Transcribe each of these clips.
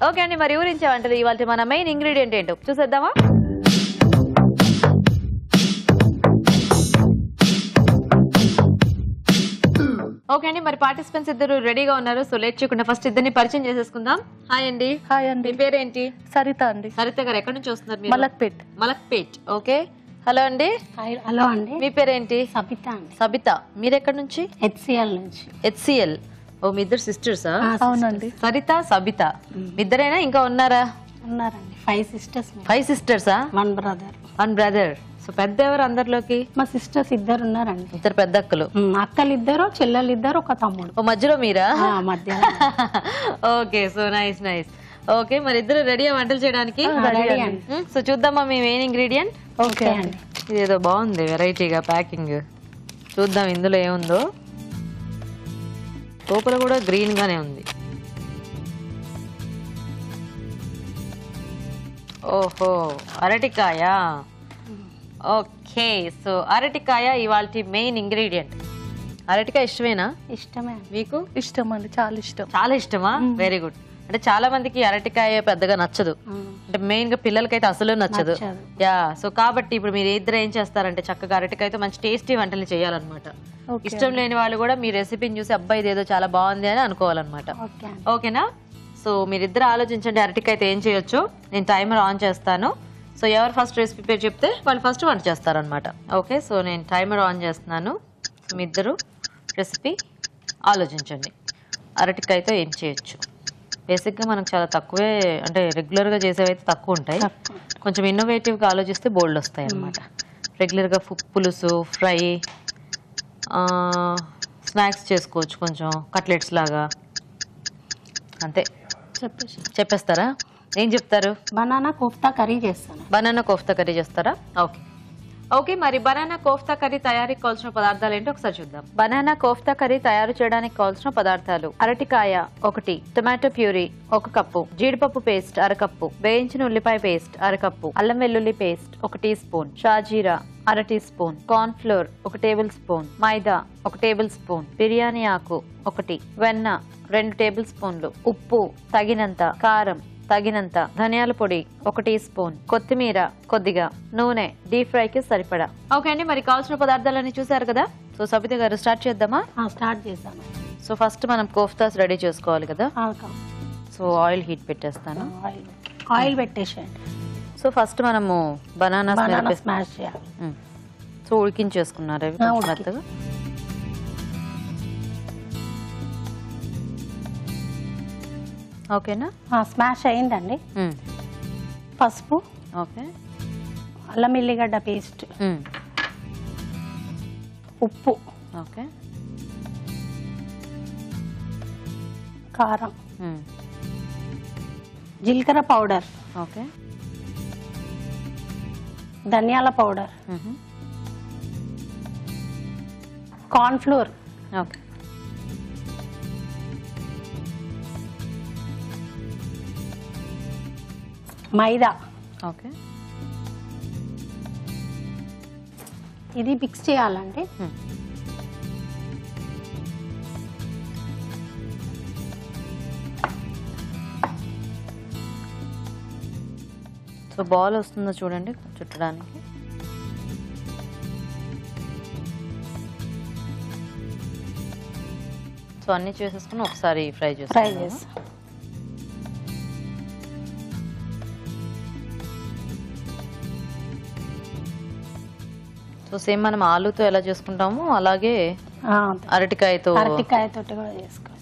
Okay అండి, మరి ఊరించే వంటలు ఇవాళ మన మెయిన్ ఇంగ్రీడియంట్ ఏంటో చూసేద్దామా? ఓకే అండి, మరి పార్టిసిపెంట్స్ ఇద్దరు రెడీగా ఉన్నారు. సో లేట్ చేయకుండా ఫస్ట్ ఇద్దరిని పరిచయం చేసేసుకుందాం. హాయ్ అండి. హాయ్ అండి. మీ పేరేంటి? సరిత అండి. సరిత గారు ఎక్కడి నుంచి వస్తున్నారు మీరు? మలక్పేట్. మలక్పేట్. ఓకే. హలో అండి. హలో అండి. మీ పేరేంటి? సబిత అండి. సబిత. మీరు ఎక్కడి నుంచి? హెచ్సిఎల్ నుంచి. హెచ్సిఎల్. ఓ మీ ఇద్దరు సిస్టర్సా? అవునండి. సరిత సబిత ఇద్దరేనా, ఇంకా ఉన్నారా? ఉన్నారండి. 5 sisters. 5 sisters-ఆ? 1 brother. 1 brother. సో పెద్ద ఎవరు అందరిలోకి? మా సిస్టర్స్ 2 ఉన్నారండి. 2 పెద్ద అక్కలు. అక్కలు 2, చెల్లెలు 2, ఒక తమ్ముడు. ఓ మధ్యలో మీరా? మధ్య. Okay, so nice nice. Okay, మరి ఇద్దరు రెడీ వంటలు చేయడానికి? సో చూద్దామా మీ మెయిన్ ఇంగ్రీడియంట్? ఓకే అండి. ఇదేదో బాగుంది వెరైటీగా ప్యాకింగ్. చూద్దాం ఇందులో ఏముందో. లోపల కూడా గ్రీన్ గానే ఉంది. ఓహో, అరటికాయ. ఓకే, సో అరటికాయ ఇవాల్టి మెయిన్ ఇంగ్రీడియంట్. అరటికాయ ఇష్టమేనా? ఇష్టమే. మీకు? ఇష్టం అండి, చాలా ఇష్టం. చాలా ఇష్టమా? Very good. అంటే చాలా మందికి అరటికాయ పెద్దగా నచ్చదు, అంటే మెయిన్ గా పిల్లలకైతే అసలు నచ్చదు. యా, సో కాబట్టి ఇప్పుడు మీరు ఇద్దరు ఏం చేస్తారంటే చక్కగా అరటికాయతో మంచి టేస్టీ వంటలు చేయాలన్నమాట. ఇష్టం లేని వాళ్ళు కూడా మీ రెసిపీని చూసి అబ్బాయి ఇదేదో చాలా బాగుంది అని అనుకోవాలన్నమాట. ఓకేనా? సో మీరిద్దరు ఆలోచించండి అరటికాయతో ఏం చేయొచ్చు. నేను టైమర్ ఆన్ చేస్తాను. సో ఎవరు ఫస్ట్ రెసిపీ పేరు చెప్తే వాళ్ళు ఫస్ట్ వంట చేస్తారనమాట. ఓకే, సో నేను టైమర్ ఆన్ చేస్తున్నాను. మీ ఇద్దరు రెసిపీ ఆలోచించండి. అరటికాయతో ఏం చేయొచ్చు? బేసిక్గా మనకు చాలా తక్కువే, అంటే రెగ్యులర్గా చేసేవైతే తక్కువ ఉంటాయి. కొంచెం ఇన్నోవేటివ్గా ఆలోచిస్తే బోల్డ్ వస్తాయి అన్నమాట. రెగ్యులర్గా పులుసు, ఫ్రై, స్నాక్స్ చేసుకోవచ్చు, కొంచెం కట్లెట్స్ లాగా. అంతే. చెప్పేస్తారా? ఏం చెప్తారు? బనానా కోఫ్తా కర్రీ చేస్తాను. బనానా కోఫ్తా కర్రీ చేస్తారా? ఓకే. ఓకే, మరి బనానా కోఫ్తా కర్రీ తయారీకి కావాల్సిన పదార్థాలు ఏంటో ఒకసారి చూద్దాం. బనానా కోఫ్తా కర్రీ తయారు చేయడానికి కావాల్సిన పదార్థాలు: అరటికాయ 1, టొమాటో ప్యూరీ 1 కప్పు, జీడిపప్పు పేస్ట్ 1/2 కప్పు, వేయించిన ఉల్లిపాయ పేస్ట్ 1/2 కప్పు, అల్లం వెల్లుల్లి పేస్ట్ 1 టీ స్పూన్, షాజీరా 1/2 teaspoon, corn flour 1 tablespoon, maida 1 tablespoon, biryani ఆకు 1, వెన్న 2 టేబుల్ స్పూన్లు, ఉప్పు తగినంత, కారం తగినంత, ధనియాల పొడి 1 టీ స్పూన్, కొత్తిమీర కొద్దిగా, నూనె డీప్ ఫ్రై కి సరిపడా. ఓకే అండి, మరి కావాల్సిన పదార్థాలన్నీ చూసారు కదా. సో సబిత గారు స్టార్ట్ చేద్దామా? స్టార్ట్ చేద్దాం. సో ఫస్ట్ మనం కోఫ్తాస్ రెడీ చేసుకోవాలి కదా. సో ఆయిల్ హీట్ పెట్టేస్తాను. ఆయిల్ పెట్టేసేయండి. సో ఫస్ట్ మనము బనానా స్మాష్ చేయాలి. సో ఉడికించేసుకున్నారు అవి మెత్తగా. ఓకేనా? స్మాష్ అయిందండి. పసుపు, ఓకే, అల్లం ఎల్లిగడ్డ పేస్ట్, ఉప్పు, ఓకే, కారం, జీలకర్ర పౌడర్, ఓకే, ధనియాల పౌడర్, కార్న్ ఫ్లోర్, ఓకే, మైదా, ఓకే. ఇది మిక్స్ చేయాలండి. సో బాల్ వస్తుందో చూడండి చుట్టడానికి. సో అన్ని చేసేసుకుని ఒకసారి ఫ్రై చేస్తాం. సో సేమ్ మనం ఆలూతో ఎలా చేసుకుంటామో అలాగే అరటికాయతో కూడా చేసుకోవాలి.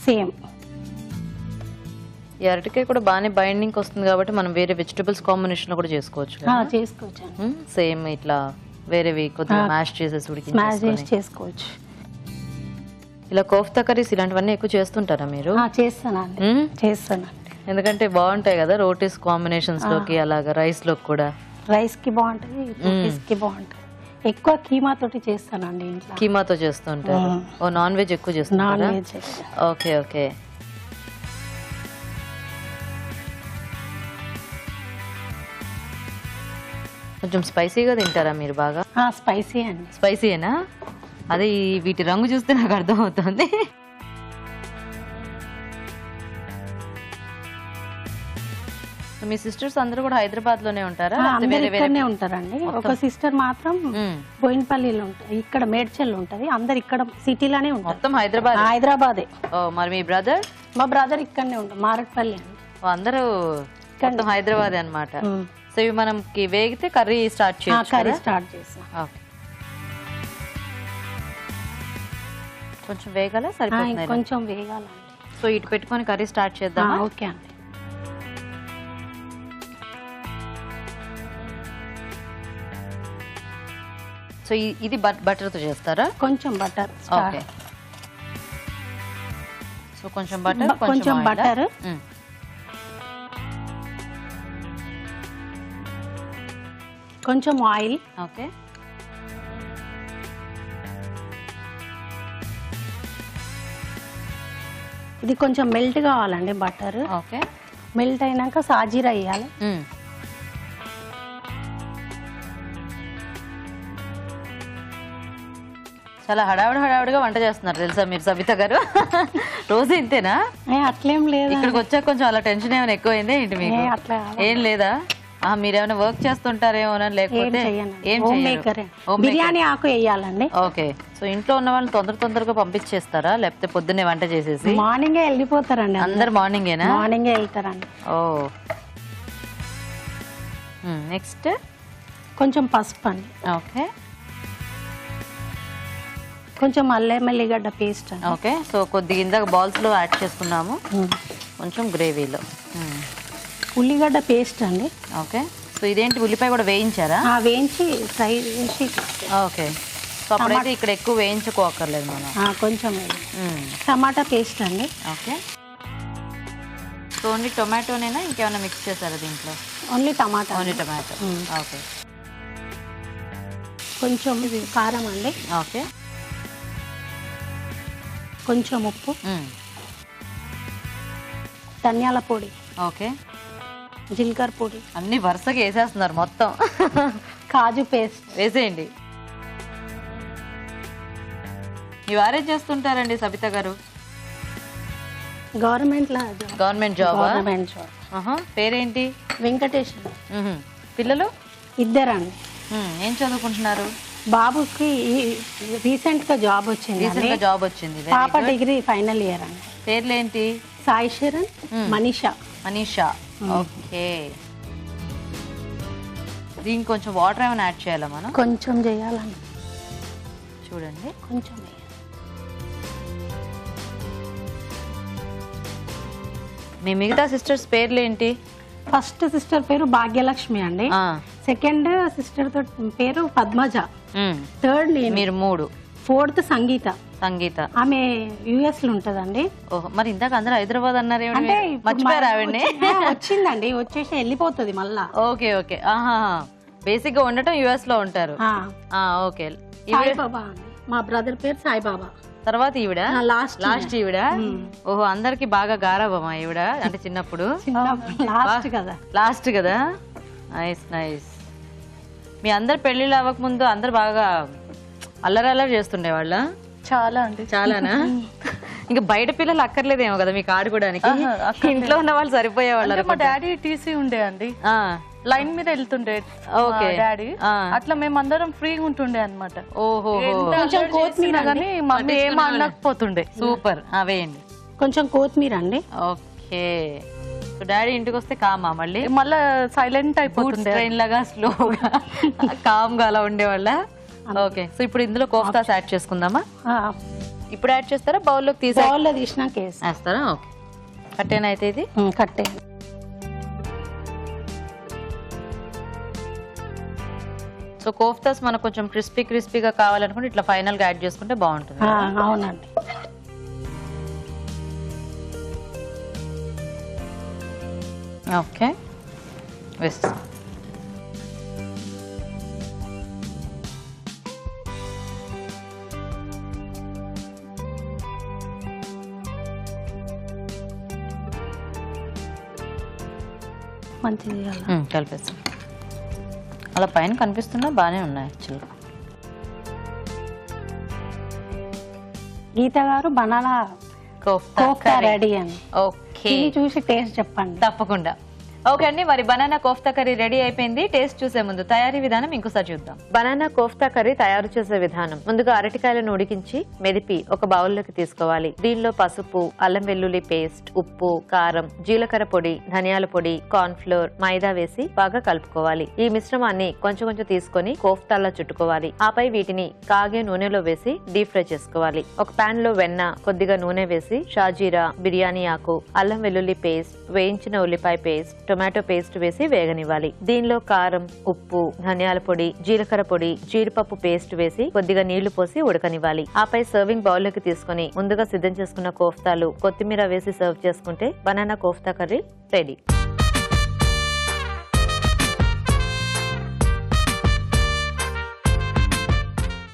సేమ్. ఈ అరటికాయ కూడా బాగానే బైండింగ్ వస్తుంది కాబట్టి మనం వేరే వెజిటబుల్స్ కాంబినేషన్ లో కూడా చేసుకోవచ్చు. సేమ్ ఇట్లా వేరేవి కొద్దిగా మ్యాష్ చేసేసి చేసుకోవచ్చు. ఇలా కోఫ్తా కర్రీస్ ఇలాంటివన్నీ ఎక్కువ చేస్తుంటారా మీరు? చేస్తాను. ఎందుకంటే బాగుంటాయి కదా రోటీస్ కాంబినేషన్స్ లోకి, అలాగా రైస్ లోకి కూడా. రైస్ కి బాగుంటది, రోటీస్ కి బాగుంటది. ఎక్కువ కీమా తోటి చేస్తానండి ఇంట్లో. కీమాతో చేస్తుంటారు. ఓ నాన్ వెజ్ ఎక్కువ చేస్తారా? Okay okay. కొంచెం స్పైసీగా తింటారా మీరు బాగా? స్పైసీ అండి. స్పైసీయేనా? అదే వీటి రంగు చూస్తే నాకు అర్థమవుతుంది. మీ సిస్టర్స్ అందరూ కూడా హైదరాబాద్ లోనే ఉంటారా అందరు ఇక్కడనే ఉంటారండి. ఒక సిస్టర్ మాత్రం బోయిన్పల్లిలో ఉంటుంది, ఇక్కడ మేడ్చల్ ఉంటది. అందరు ఇక్కడ సిటీలోనే ఉంటారు. మొత్తం హైదరాబాదే. ఓ మరి మీ బ్రదర్? మా బ్రదర్ ఇక్కడనే ఉంటారు, మారట్పల్లి అండి. అందరూ మొత్తం హైదరాబాద్ అన్నమాట. సో ఇవి మనం వేగితే కర్రీ స్టార్ట్ చేస్తాం. ఓకే, కొంచెం వేగాల సరిపోతుంది. కొంచెం వేగాలండి. సో ఇటు పెట్టుకొని కర్రీ స్టార్ట్ చేద్దాం. ఓకే అండి. సో ఇది బటర్ తో చేస్తారా? కొంచెం బటర్. ఓకే, సో కొంచెం బటర్, కొంచెం బటర్, కొంచెం ఆయిల్. ఓకే, ఇది కొంచెం మెల్ట్ కావాలండి బటర్. ఓకే, మెల్ట్ అయినాక సాజీరా వేయాలి. చాలా హడావుడిగా వంట చేస్తున్నారు తెలుసా మీరు సబిత గారు. రోజు ఇంతేనా? అట్లేం లేదు, ఇక్కడికి వచ్చాక కొంచెం అలా టెన్షన్ ఏమైనా ఎక్కువైంది ఏంటి మీకు? ఏం లేదా? మీరేమైనా వర్క్ చేస్తుంటారేమోనని, లేకపోతే ఏం చేయరు? బిర్యానీ ఆకు వేయాలండి. ఓకే, సో ఇంట్లో ఉన్న వాళ్ళని తొందరగా పంపించేస్తారా, లేకపోతే పొద్దున్నే వంట చేసేసి? మార్నింగే వెళ్ళిపోతారండి. అందరు మార్నింగేనా? మార్నింగే వెళ్తారండి. ఓ, నెక్స్ట్ కొంచెం పసుపు అండి. ఓకే, కొంచెం అల్లం ఎల్లిగడ్డ పేస్ట్ అండి. ఓకే, సో కొద్దిగా ఇందాక బాల్స్ లో యాడ్ చేసుకున్నాము, కొంచెం గ్రేవీలో ఉల్లిగడ్డ పేస్ట్ అండి. ఓకే, సో ఇదేంటి ఉల్లిపాయ కూడా వేయించారా? వేయించి ఫ్రై చేసి. ఓకే, సో అప్పుడైతే ఇక్కడ ఎక్కువ వేయించుకోకర్లేదు మనం. కొంచెం టమాటా పేస్ట్ అండి. ఓకే, సో ఓన్లీ టొమాటోనేనా, ఇంకేమైనా మిక్స్ చేశారా దీంట్లో? ఓన్లీ టమాటా. ఓకే, కొంచెం కారం అండి. ఓకే, కొంచెం ఉప్పు, ధనియాల పొడి, ఓకే, జీలకర్ర పొడి, అన్ని వరుసగా వేసేస్తున్నారు మొత్తం. కాజు పేస్ట్ వేసేయండి. ఈ వారే చేస్తుంటారండి సబిత గారు? Government job. పేరేంటి? వెంకటేష్. పిల్లలు? ఇద్దరండి. ఏం చదువుకుంటున్నారు? బాబుకి రీసెంట్ గా జాబ్ వచ్చింది. పాప డిగ్రీ ఫైనల్ ఇయర్ అండి. పేర్లేంటి? సాయి శరణ్, మనీషా. ఓకే, దీనికి కొంచెం వాటర్ ఏమైనా యాడ్ చేయాలా మనం? కొంచెం చేయాలండి. చూడండి, కొంచెం. మీ మిగతా సిస్టర్స్ పేర్లు ఏంటి? ఫస్ట్ సిస్టర్ పేరు భాగ్యలక్ష్మి అండి. సెకండ్ సిస్టర్ తో పేరు పద్మజ. థర్డ్ మీరు 3. ఫోర్త్ సంగీత. ఆమె యుఎస్ లో ఉంటదండి. ఓహో, మరి ఇందాక అందరూ హైదరాబాద్ అన్నారు, అంటే మర్చిపోయారు ఆవిడ్ని? వచ్చిందండి, వచ్చేసి వెళ్ళిపోతుంది మళ్ళా. ఓకే, బేసిక్ గా ఉండటం యుఎస్ లో ఉంటారు. ఓకే, సాయిబాబా. మా బ్రదర్ పేరు సాయిబాబా. తర్వాత ఈవిడ లాస్ట్ ఈవిడ. ఓహో, అందరికి బాగా గారాబమా ఈవిడ? అంటే చిన్నప్పుడు లాస్ట్ కదా. నైస్. మీ అందరు పెళ్లిళ్ళు అవ్వక ముందు అందరు బాగా అల్లరి చేస్తుండే వాళ్ళ? చాలానా? ఇంకా బయట పిల్లలు అక్కర్లేదేమో కదా మీకు ఆడుకోవడానికి? ఇంట్లో ఉన్న వాళ్ళు సరిపోయేవాళ్ళు. మా డాడీ టీసీ ఉండే అండి, లైన్ మీద వెళ్తుండే డాడీ. అట్లా మేమందరం ఫ్రీగా ఉంటుండే అనమాట. ఓహో, కానీ మమ్మీ ఏం అనకపోతుండే. సూపర్, వేయండి. కొంచెం కొత్తిమీర అండి. ఓకే, సో డాడీ ఇంటికి వస్తే కామా మళ్ళీ సైలెంట్ అయిపోతుంది, ట్రైన్ లాగా స్లోగా కామ్ గా అలా ఉండేవాళ్ళ? ఓకే, సో ఇప్పుడు ఇందులో కోఫ్తాస్ యాడ్ చేసుకుందామా? ఇప్పుడు యాడ్ చేస్తారా? బౌల్లో తీసినాక వేస్తారా? ఓకే, కట్టేనా అయితే ఇది? కట్టే. సో కోఫ్తాస్ మనకు కొంచెం క్రిస్పీగా కావాలనుకుంటే ఇట్లా ఫైనల్ గా యాడ్ చేసుకుంటే బాగుంటుంది. అవునండి. ఓకే, వేస్తా. కలిపేస్తాం. అలా పైన కనిపిస్తున్నా బాగానే ఉన్నాయి యాక్చువల్గా. గీత గారు బనానా కోఫ్తా రెడీ అని. ఓకే, చూసి టేస్ట్ చెప్పండి. తప్పకుండా. ఓకే అండి, మరి బనానా కోఫ్తా కర్రీ రెడీ అయిపోయింది. టేస్ట్ చూసే ముందు తయారీ విధానం ఇంకోసారి చూద్దాం. బనానా కోఫ్తా కర్రీ తయారు చేసే విధానం: ముందుగా అరటికాయలను ఉడికించి మెదిపి ఒక బౌల్లోకి తీసుకోవాలి. దీనిలో పసుపు, అల్లం వెల్లుల్లి పేస్ట్, ఉప్పు, కారం, జీలకర్ర పొడి, ధనియాల పొడి, కార్న్ ఫ్లోర్, మైదా వేసి బాగా కలుపుకోవాలి. ఈ మిశ్రమాన్ని కొంచెం కొంచెం తీసుకొని కోఫ్తాల్లో చుట్టుకోవాలి. ఆపై వీటిని కాగే నూనెలో వేసి డీప్ ఫ్రై చేసుకోవాలి. ఒక పాన్ లో వెన్న, కొద్దిగా నూనె వేసి షాజీరా, బిర్యానీ ఆకు, అల్లం వెల్లుల్లి పేస్ట్, వేయించిన ఉల్లిపాయ పేస్ట్, టొమాటో పేస్ట్ వేసి వేగనివ్వాలి. దీనిలో కారం, ఉప్పు, ధనియాల పొడి, జీలకర్ర పొడి, జీడిపప్పు పేస్ట్ వేసి కొద్దిగా నీళ్లు పోసి ఉడకనివ్వాలి. ఆపై సర్వింగ్ బౌల్ లోకి తీసుకుని ముందుగా సిద్ధం చేసుకున్న కోఫ్తాలు, కొత్తిమీర వేసి సర్వ్ చేసుకుంటే బనానా కోఫ్తా కర్రీ రెడీ.